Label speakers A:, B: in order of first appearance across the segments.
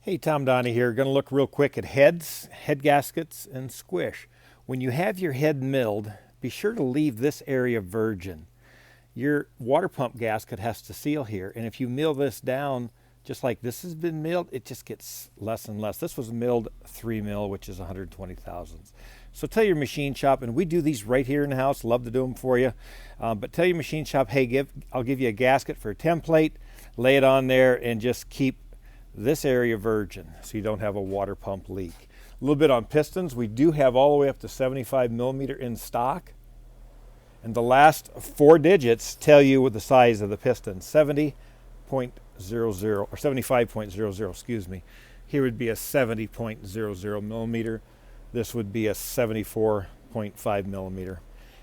A: Hey, Tom Donnie here. Going to look real quick at heads, head gaskets, and squish. When you have your head milled, be sure to leave this area virgin. Your water pump gasket has to seal here, and if you mill this down just like this has been milled, it just gets less and less. This was milled 3 mil, which is 120 thousandths. So tell your machine shop, and we do these right here in the house, love to do them for you, but tell your machine shop, hey, I'll give you a gasket for a template, lay it on there, and just keep this area virgin so you don't have a water pump leak. A little bit on pistons. We do have all the way up to 75 millimeter in stock, and the last 4 digits tell you what the size of the piston. 70.00 or 75.00, excuse me. Here would be a 70.00 millimeter. This would be a 74.5 millimeter.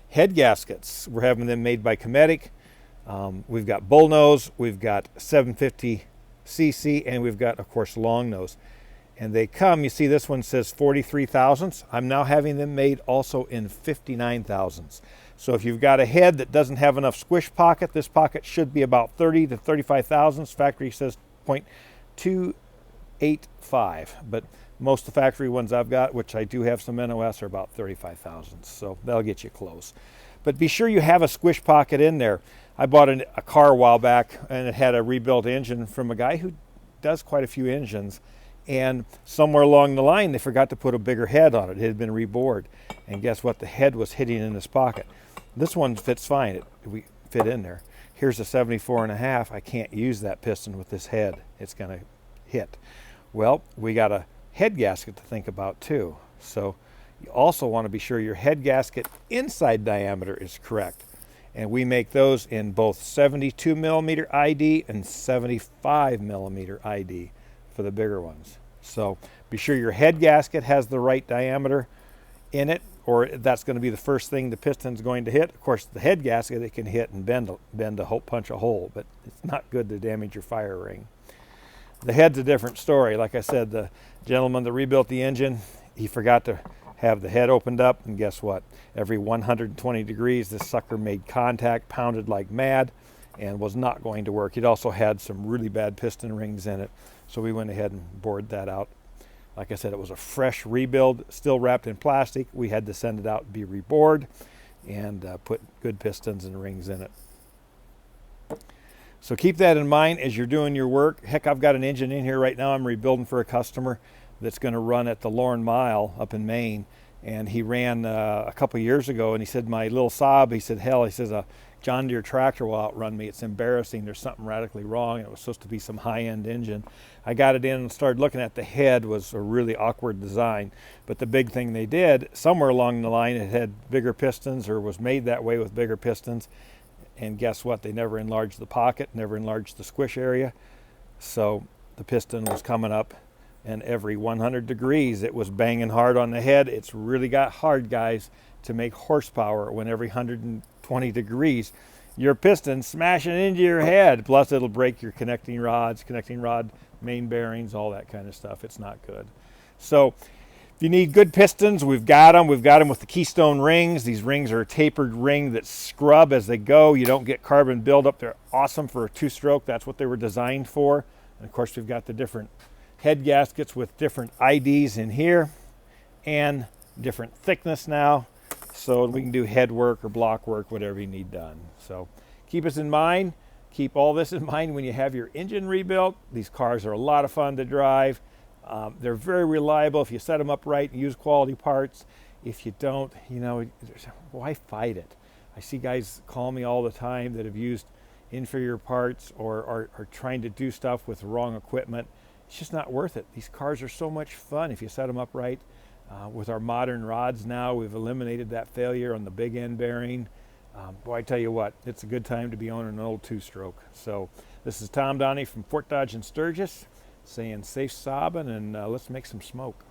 A: Head gaskets, we're having them made by Cometic. We've got bullnose, we've got 750 cc, and we've got, of course, long nose. And they come, you see this one says 43 thousandths. I'm now having them made also in 59 thousandths. So if you've got a head that doesn't have enough squish pocket, this pocket should be about 30 to 35 thousandths. Factory says 0.285, but most of the factory ones I've got, which I do have some NOS, are about 35 thousandths. So that'll get you close. But be sure you have a squish pocket in there. I bought a car a while back, and it had a rebuilt engine from a guy who does quite a few engines. And somewhere along the line, they forgot to put a bigger head on it. It had been rebored. And guess what? The head was hitting in this pocket. This one fits fine. We fit in there. Here's a 74.5. I can't use that piston with this head. It's going to hit. Well, we got a head gasket to think about too. So you also want to be sure your head gasket inside diameter is correct. And we make those in both 72 millimeter ID and 75 millimeter ID for the bigger ones. So be sure your head gasket has the right diameter in it, or that's going to be the first thing the piston's going to hit. Of course, the head gasket, it can hit and bend a hole, punch a hole, but it's not good to damage your fire ring. The head's a different story. Like I said, the gentleman that rebuilt the engine, he forgot to have the head opened up, and guess what? Every 120 degrees, this sucker made contact, pounded like mad, and was not going to work. It also had some really bad piston rings in it, so we went ahead and bored that out. Like I said, it was a fresh rebuild, still wrapped in plastic. We had to send it out and be rebored and put good pistons and rings in it. So keep that in mind as you're doing your work. Heck, I've got an engine in here right now I'm rebuilding for a customer that's going to run at the Lorne Mile up in Maine. And he ran a couple years ago, and he said, my little Saab, he said, hell, he says, a John Deere tractor will outrun me. It's embarrassing. There's something radically wrong. It was supposed to be some high-end engine. I got it in and started looking at the head. Was a really awkward design. But the big thing they did, somewhere along the line, it had bigger pistons, or was made that way with bigger pistons. And guess what? They never enlarged the pocket, never enlarged the squish area. So the piston was coming up, and every 100 degrees it was banging hard on the head. It's really got hard, guys, to make horsepower when every 120 degrees your piston's smashing into your head. Plus it'll break your connecting rod main bearings, all that kind of stuff. It's not good. So if you need good pistons, we've got them. We've got them with the Keystone rings. These rings are a tapered ring that scrub as they go. You don't get carbon buildup. They're awesome for a 2-stroke. That's what they were designed for. And of course, we've got the different head gaskets with different IDs in here and different thickness now, so we can do head work or block work, whatever you need done. So keep us in mind. Keep all this in mind when you have your engine rebuilt. These cars are a lot of fun to drive. They're very reliable if you set them up right and use quality parts. If you don't, why fight it? I see guys call me all the time that have used inferior parts or are trying to do stuff with the wrong equipment. It's just not worth it. These cars are so much fun if you set them up right. With our modern rods now, we've eliminated that failure on the big end bearing. Boy, I tell you what, it's a good time to be owning an old 2-stroke. So this is Tom Donnie from Fort Dodge and Sturgis saying safe sobbing, and let's make some smoke.